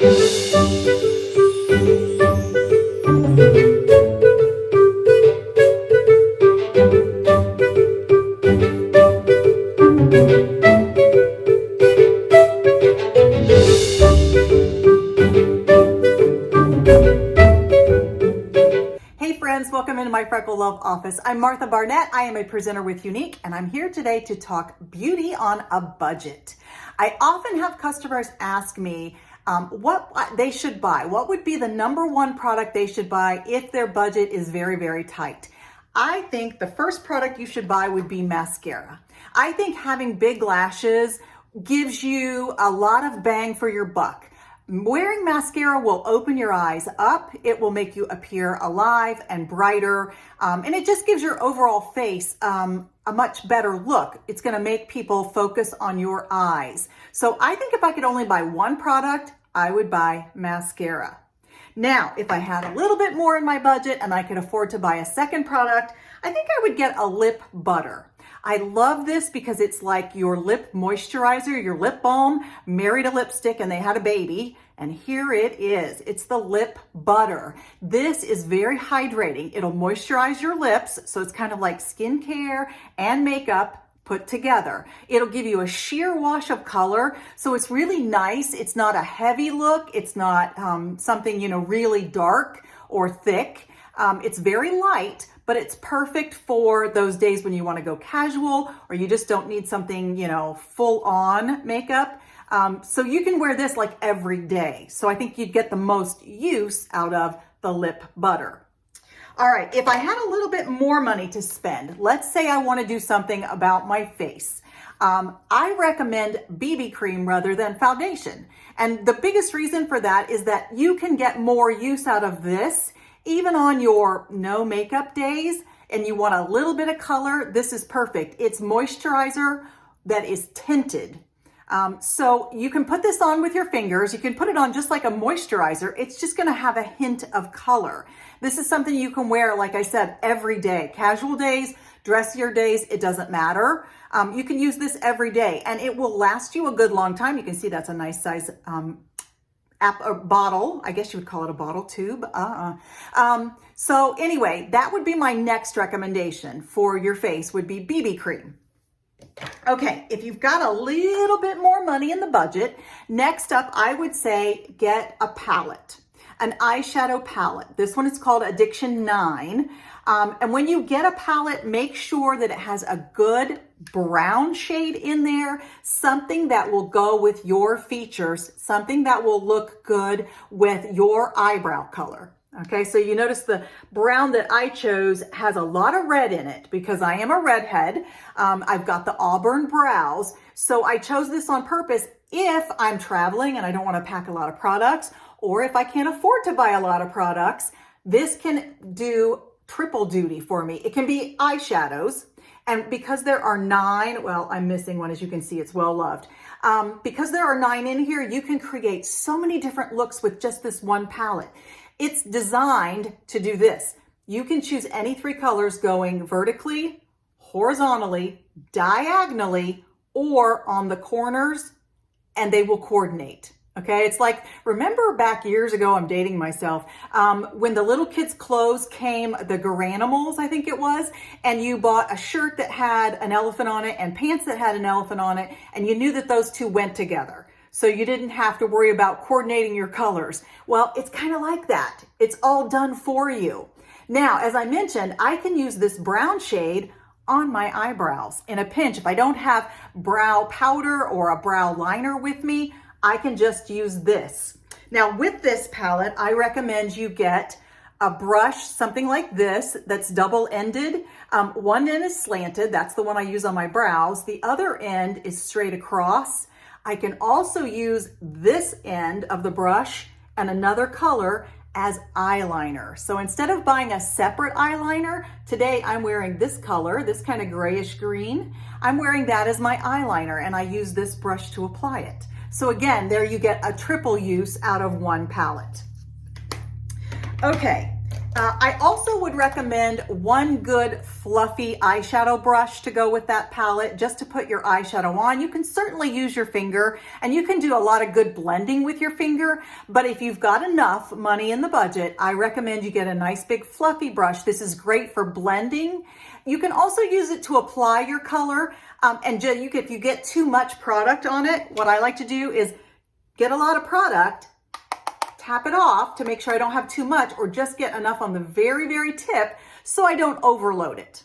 Hey friends, welcome into my Freckle Love office. I'm Martha Barnett. I am a presenter with Younique, and I'm here today to talk beauty on a budget. I often have customers ask me what they should buy. What would be the number one product they should buy if their budget is very, very tight? I think the first product you should buy would be mascara. I think having big lashes gives you a lot of bang for your buck. Wearing mascara will open your eyes up. It will make you appear alive and brighter. And it just gives your overall face a much better look. It's going to make people focus on your eyes. So I think if I could only buy one product, I would buy mascara. Now, if I had a little bit more in my budget and I could afford to buy a second product, I think I would get a lip butter. I love this because it's like your lip moisturizer, your lip balm, married a lipstick and they had a baby. And here it is. It's the lip butter. This is very hydrating. It'll moisturize your lips. So it's kind of like skincare and makeup put together. It'll give you a sheer wash of color. So it's really nice. It's not a heavy look. It's not something, really dark or thick. It's very light, but it's perfect for those days when you want to go casual or you just don't need something, full on makeup. So you can wear this like every day. So I think you'd get the most use out of the lip butter. All right, if I had a little bit more money to spend, let's say I want to do something about my face. I recommend BB cream rather than foundation. And the biggest reason for that is that you can get more use out of this even on your no makeup days and you want a little bit of color. This is perfect. It's moisturizer that is tinted. So you can put this on with your fingers. You can put it on just like a moisturizer. It's just going to have a hint of color. This is something you can wear, like I said, every day. Casual days, dressier days, it doesn't matter. You can use this every day and it will last you a good long time. You can see that's a nice size bottle. I guess you would call it a bottle tube. So anyway, that would be my next recommendation for your face would be BB cream. Okay, if you've got a little bit more money in the budget, next up, I would say get a palette, an eyeshadow palette. This one is called Addiction 9. And when you get a palette, make sure that it has a good brown shade in there, something that will go with your features, something that will look good with your eyebrow color. Okay, so you notice the brown that I chose has a lot of red in it because I am a redhead. I've got the auburn brows. So I chose this on purpose if I'm traveling and I don't want to pack a lot of products, or if I can't afford to buy a lot of products, this can do triple duty for me. It can be eyeshadows. And because there are 9, well, I'm missing one, as you can see, it's well loved. Because there are 9 in here, you can create so many different looks with just this one palette. It's designed to do this. You can choose any 3 colors going vertically, horizontally, diagonally, or on the corners, and they will coordinate. Okay, it's like, remember back years ago, I'm dating myself, when the little kids' clothes came, the Garanimals, I think it was, and you bought a shirt that had an elephant on it and pants that had an elephant on it, and you knew that those two went together. So you didn't have to worry about coordinating your colors. Well, it's kind of like that. It's all done for you. Now, as I mentioned, I can use this brown shade on my eyebrows in a pinch. If I don't have brow powder or a brow liner with me, I can just use this. Now, with this palette, I recommend you get a brush, something like this, that's double-ended. One end is slanted. That's the one I use on my brows. The other end is straight across. I can also use this end of the brush and another color as eyeliner. So instead of buying a separate eyeliner, today I'm wearing this color, this kind of grayish green. I'm wearing that as my eyeliner and I use this brush to apply it. So again, there you get a triple use out of one palette. Okay, I also would recommend one good fluffy eyeshadow brush to go with that palette, just to put your eyeshadow on. You can certainly use your finger, and you can do a lot of good blending with your finger, but if you've got enough money in the budget, I recommend you get a nice big fluffy brush. This is great for blending. You can also use it to apply your color, if you get too much product on it, what I like to do is get a lot of product, tap it off to make sure I don't have too much, or just get enough on the very, very tip so I don't overload it.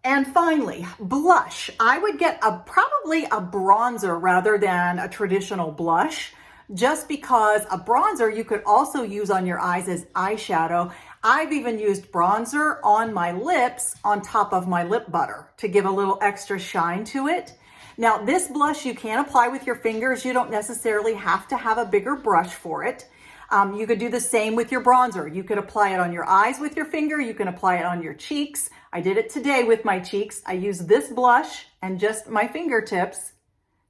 And finally, blush. I would get probably a bronzer rather than a traditional blush, just because a bronzer you could also use on your eyes as eyeshadow. I've even used bronzer on my lips on top of my lip butter to give a little extra shine to it. Now, this blush you can apply with your fingers. You don't necessarily have to have a bigger brush for it. You could do the same with your bronzer. You could apply it on your eyes with your finger. You can apply it on your cheeks. I did it today with my cheeks. I used this blush and just my fingertips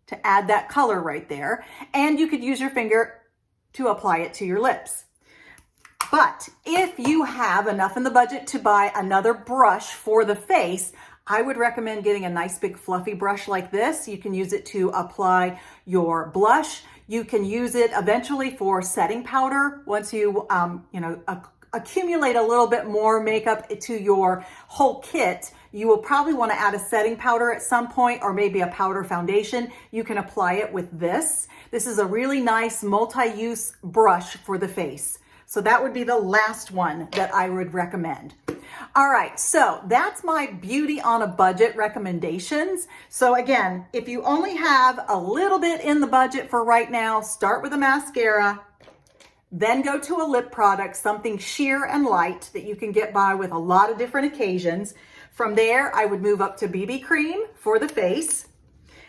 to add that color right there. And you could use your finger to apply it to your lips. But if you have enough in the budget to buy another brush for the face, I would recommend getting a nice big fluffy brush like this. You can use it to apply your blush. You can use it eventually for setting powder. Once you, accumulate a little bit more makeup to your whole kit, you will probably want to add a setting powder at some point, or maybe a powder foundation. You can apply it with this. This is a really nice multi-use brush for the face. So that would be the last one that I would recommend. All right, so that's my beauty on a budget recommendations. So again, if you only have a little bit in the budget for right now, start with a mascara, then go to a lip product, something sheer and light that you can get by with a lot of different occasions. From there, I would move up to BB cream for the face.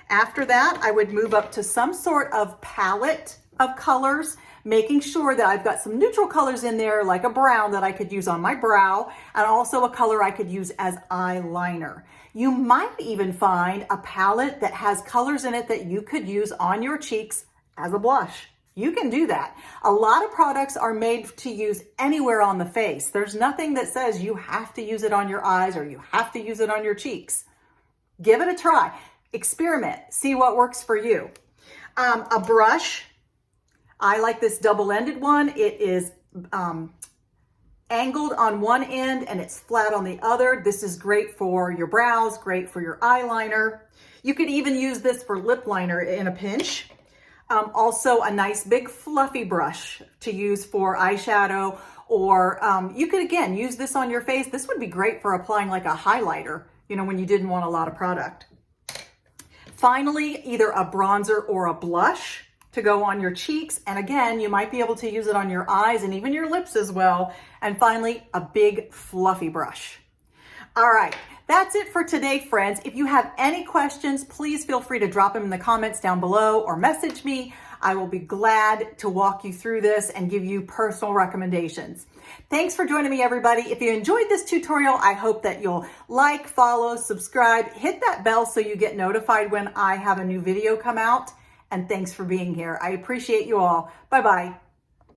After that, I would move up to some sort of palette of colors, making sure that I've got some neutral colors in there, like a brown that I could use on my brow, and also a color I could use as eyeliner. You might even find a palette that has colors in it that you could use on your cheeks as a blush. You can do that. A lot of products are made to use anywhere on the face. There's nothing that says you have to use it on your eyes or you have to use it on your cheeks. Give it a try. Experiment. See what works for you. A brush. I like this double-ended one. It is angled on one end and it's flat on the other. This is great for your brows, great for your eyeliner. You could even use this for lip liner in a pinch. Also a nice big fluffy brush to use for eyeshadow, or you could again use this on your face. This would be great for applying like a highlighter, when you didn't want a lot of product. Finally, either a bronzer or a blush to go on your cheeks. And again, you might be able to use it on your eyes and even your lips as well. And finally, a big fluffy brush. All right, that's it for today, friends. If you have any questions, please feel free to drop them in the comments down below or message me. I will be glad to walk you through this and give you personal recommendations. Thanks for joining me, everybody. If you enjoyed this tutorial, I hope that you'll like, follow, subscribe, hit that bell so you get notified when I have a new video come out. And thanks for being here. I appreciate you all. Bye-bye.